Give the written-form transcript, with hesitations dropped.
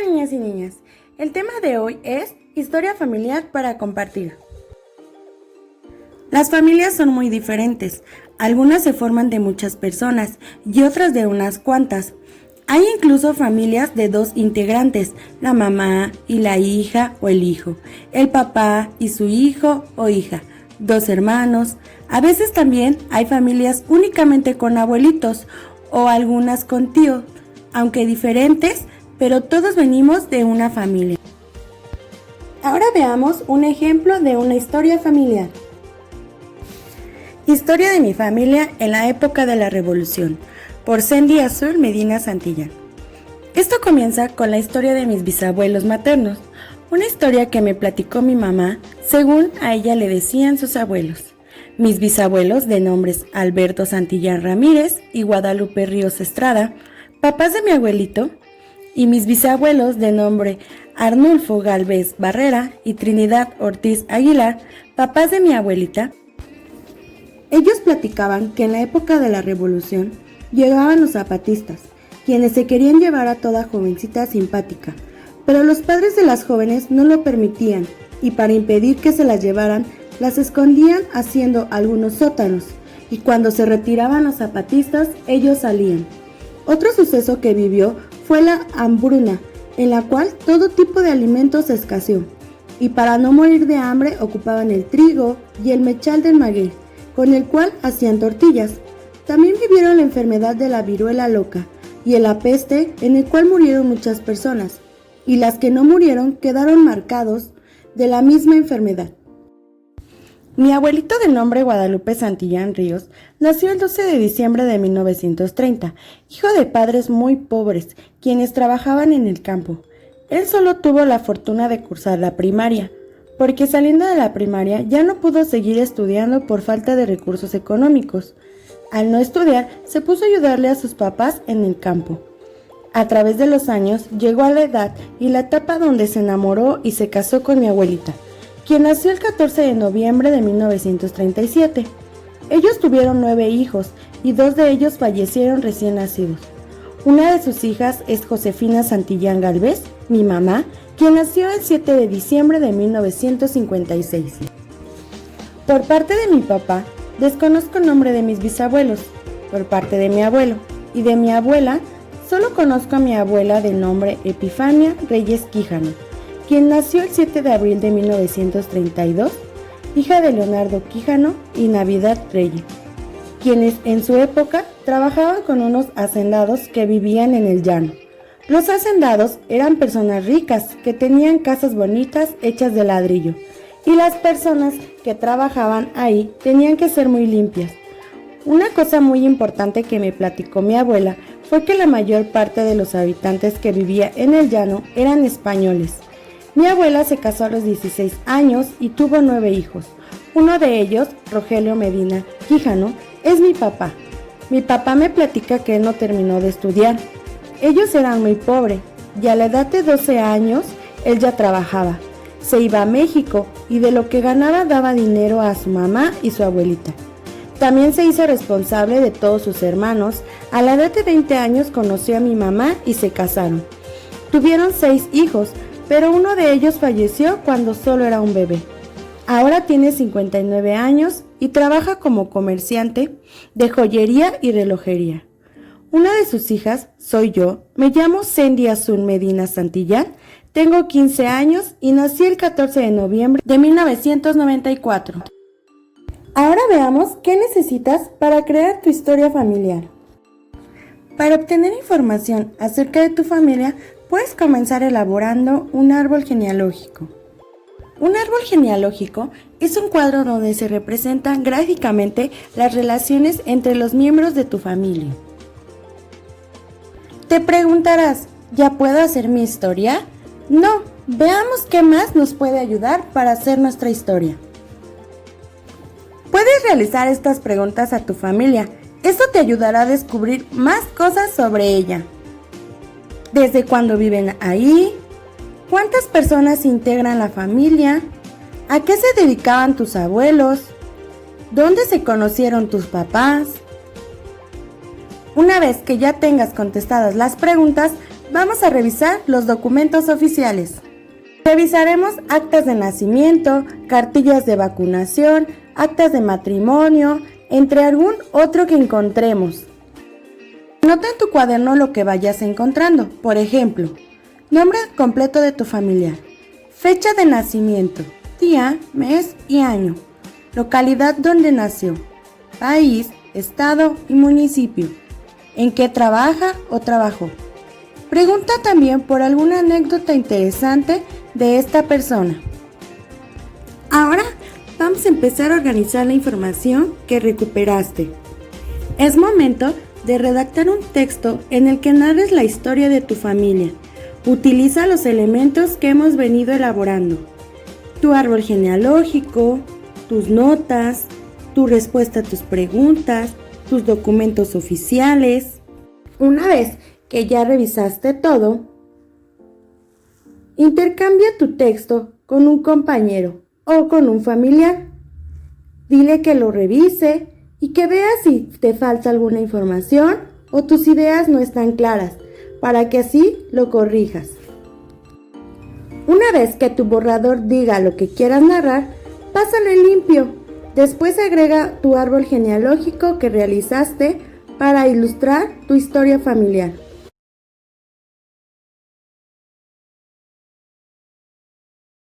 niñas y niñas, el tema de hoy es historia familiar para compartir. Las familias son muy diferentes, algunas se forman de muchas personas y otras de unas cuantas. Hay incluso familias de dos integrantes, la mamá y la hija o el hijo, el papá y su hijo o hija, dos hermanos. A veces también hay familias únicamente con abuelitos o algunas con tíos, aunque diferentes, pero todos venimos de una familia. Ahora veamos un ejemplo de una historia familiar. Historia de mi familia en la época de la Revolución, por Cindy Azul Medina Santillán. Esto comienza con la historia de mis bisabuelos maternos, una historia que me platicó mi mamá, según a ella le decían sus abuelos. Mis bisabuelos, de nombres Alberto Santillán Ramírez y Guadalupe Ríos Estrada, papás de mi abuelito, y mis bisabuelos, de nombre Arnulfo Galvez Barrera y Trinidad Ortiz Aguilar, papás de mi abuelita. Ellos platicaban que en la época de la Revolución llegaban los zapatistas, quienes se querían llevar a toda jovencita simpática, pero los padres de las jóvenes no lo permitían y para impedir que se las llevaran, las escondían haciendo algunos sótanos y cuando se retiraban los zapatistas, ellos salían. Otro suceso que vivió fue la hambruna, en la cual todo tipo de alimentos escaseó y para no morir de hambre ocupaban el trigo y el mechal del maguey, con el cual hacían tortillas. También vivieron la enfermedad de la viruela loca y la peste, en el cual murieron muchas personas, y las que no murieron quedaron marcados de la misma enfermedad. Mi abuelito de nombre Guadalupe Santillán Ríos nació el 12 de diciembre de 1930, hijo de padres muy pobres, quienes trabajaban en el campo. Él solo tuvo la fortuna de cursar la primaria, porque saliendo de la primaria ya no pudo seguir estudiando por falta de recursos económicos. Al no estudiar, se puso a ayudarle a sus papás en el campo. A través de los años, llegó a la edad y la etapa donde se enamoró y se casó con mi abuelita, quien nació el 14 de noviembre de 1937. Ellos tuvieron 9 hijos y 2 de ellos fallecieron recién nacidos. Una de sus hijas es Josefina Santillán Galvez, mi mamá, quien nació el 7 de diciembre de 1956. Por parte de mi papá, desconozco el nombre de mis bisabuelos. Por parte de mi abuelo y de mi abuela, solo conozco a mi abuela de nombre Epifania Reyes Quijano, quien nació el 7 de abril de 1932, hija de Leonardo Quijano y Navidad Reyes, quienes en su época trabajaban con unos hacendados que vivían en el llano. Los hacendados eran personas ricas que tenían casas bonitas hechas de ladrillo, y las personas que trabajaban ahí tenían que ser muy limpias. Una cosa muy importante que me platicó mi abuela fue que la mayor parte de los habitantes que vivían en el llano eran españoles. Mi abuela se casó a los 16 años y tuvo 9 hijos. Uno de ellos, Rogelio Medina Quijano, es mi papá. Mi papá me platica que él no terminó de estudiar. Ellos eran muy pobres y a la edad de 12 años él ya trabajaba. Se iba a México y de lo que ganaba daba dinero a su mamá y su abuelita. También se hizo responsable de todos sus hermanos. A la edad de 20 años conoció a mi mamá y se casaron. Tuvieron 6 hijos, pero uno de ellos falleció cuando solo era un bebé. Ahora tiene 59 años y trabaja como comerciante de joyería y relojería. Una de sus hijas soy yo, me llamo Cindy Azul Medina Santillán, tengo 15 años y nací el 14 de noviembre de 1994. Ahora veamos qué necesitas para crear tu historia familiar. Para obtener información acerca de tu familia, puedes comenzar elaborando un árbol genealógico. Un árbol genealógico es un cuadro donde se representan gráficamente las relaciones entre los miembros de tu familia. Te preguntarás, ¿ya puedo hacer mi historia? No, veamos qué más nos puede ayudar para hacer nuestra historia. Puedes realizar estas preguntas a tu familia. Esto te ayudará a descubrir más cosas sobre ella. ¿Desde cuándo viven ahí? ¿Cuántas personas integran la familia? ¿A qué se dedicaban tus abuelos? ¿Dónde se conocieron tus papás? Una vez que ya tengas contestadas las preguntas, vamos a revisar los documentos oficiales. Revisaremos actas de nacimiento, cartillas de vacunación, actas de matrimonio, entre algún otro que encontremos. Anota en tu cuaderno lo que vayas encontrando. Por ejemplo, nombre completo de tu familiar, fecha de nacimiento, día, mes y año, localidad donde nació, país, estado y municipio, en qué trabaja o trabajó. Pregunta también por alguna anécdota interesante de esta persona. Ahora vamos a empezar a organizar la información que recuperaste. Es momento de redactar un texto en el que narres la historia de tu familia. Utiliza los elementos que hemos venido elaborando: tu árbol genealógico, tus notas, tu respuesta a tus preguntas, tus documentos oficiales. Una vez que ya revisaste todo, intercambia tu texto con un compañero o con un familiar. Dile que lo revise y que vea si te falta alguna información o tus ideas no están claras, para que así lo corrijas. Una vez que tu borrador diga lo que quieras narrar, pásalo en limpio. Después agrega tu árbol genealógico que realizaste para ilustrar tu historia familiar.